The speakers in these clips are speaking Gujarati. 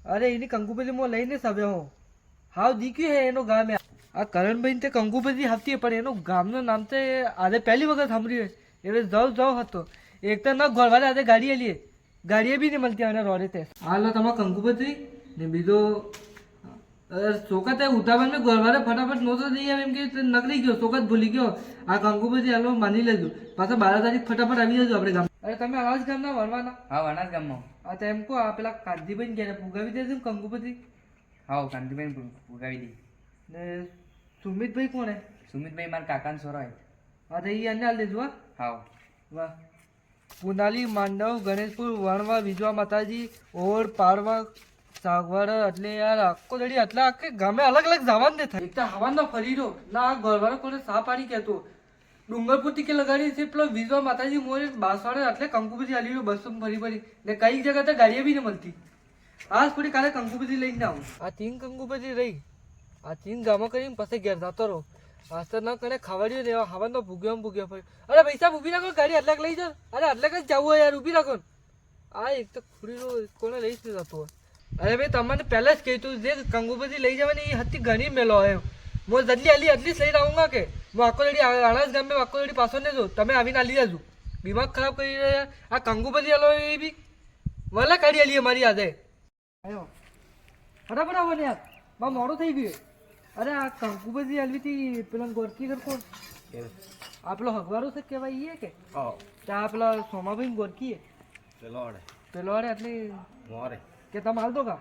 अरे इन्हीं कंकुपति मो लईने सव्यो हो हाव દીક્યું હે એનો ગામ આ કરણભાઈ તે કંકુપતિ હફતી પણ એનો ગામનું નામ તે આજે પહેલી વખત સાંભળ્યું એટલે જાઉં હતો એક તો ન ગોળવારે આજે ગાડીએ બી નહીં મળતી અને રોડે તે હાલો તમારા કંકુપતિ ને બીજો ચોકત ઉતાવળ મેં ગોળવારે ફટાફટ નહોતો જઈ આવે એમ કે નકળી ગયો ચોકત ભૂલી ગયો આ કંકુપતિ હાલો માની લેજો પાછા 12 તારીખ ફટાફટ આવી જજો આપણે ગામ અરે તમે આવા જ ગામના વણવાના હા વણાસ ગામમાં આ તો એમ કહો આ પેલા કાંતિભાઈ ગયા પુગાવી દેજો કંકુપતિ હા કાંતિભાઈ પુગાવી દઈ ને સુમિતભાઈ કોણ હે સુમિતભાઈ મારા કાકાનો છોરો હે હા તો એ અન્ય હાલ દેજો હા વાહ પુનાલી માંડવ ગણેશપુર વણવા વિજવા માતાજી ઓળ પાડવા સાગવાડ એટલે યાર આખો દડી આટલા આખે ગામે અલગ અલગ જવાનું ને થાય એક તો હવાનો ફરી રહ્યો ના ઘરવાળો કોને સા પાણી કહેતો ડુંગરપુરથી કે લગાડી છે પેલો વિજવા માતાજી મોરે બાસવાડે એટલે કંકુપતિ હાલી રહ્યો બસો ફરી ને કઈ જગ્યા તો ગાડીએ બી ને મળતી આજ થોડી કાલે કંકુપતિ લઈને જાઉં આ તીન કંકુપતિ રહી આ તીન ગામો કરીને પછી ઘેર જતો રહો આજ તો ન કરે ખાવાડ્યું ને હવાનો ભૂગ્યો ફરી અરે પૈસા ઊભી રાખો ગાડી આટલાક લઈ જાઓ અરે આટલાક જ જવું હોય યાર ઊભી રાખો આ એક તો ખુરીનો કોને લઈ જ જતો અરે ભાઈ તમને પહેલા જ કહીતું જે કંકુપતિ લઈ જવાની એ હતી ઘણી મેલો હોય હું જલ્દી આલી એટલી લઈ આવું કે હું આખો દડી આણાસ ગામે આખો દડી પાછો ને જો તમે આવીને આલી જજો દિમાગ ખરાબ કરી રહ્યા આ કંકુપતિ આલો એ બી વલા કાઢી આલી મારી યાદે આવ્યો ફટાફટ આવો ને યાર બા મોડું થઈ ગયું અરે આ કંકુપતિ આલવીથી પેલા ગોરકી કરકો આ પેલો હગવારો છે કહેવાય એ કે ત્યાં પેલા સોમાભાઈ ગોરકી પેલો એટલે મોરે કે તમે હાલ દો કા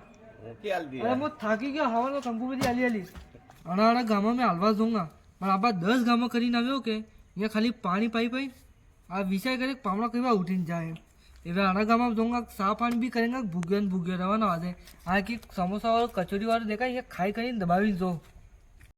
અરે હું થાકી ગયો હવાનો કંકુપતિ આલી આણા ગામમાં મેં હાલવા જઉંગા પણ આ 10 ગામમાં કરીને આવ્યો કે અહીંયા ખાલી પાણી પાઈ આ વિષય કરે પામડા કેવા ઉઠીને જાય એવે આના ગામમાં જઉંગા સા પાણી બી કરેંગા ભૂગ્યો રહેવાનો આજે આ કે સમોસા વાળો કચોરી વાળો દેખાય ખાઈ કરીને દબાવી જો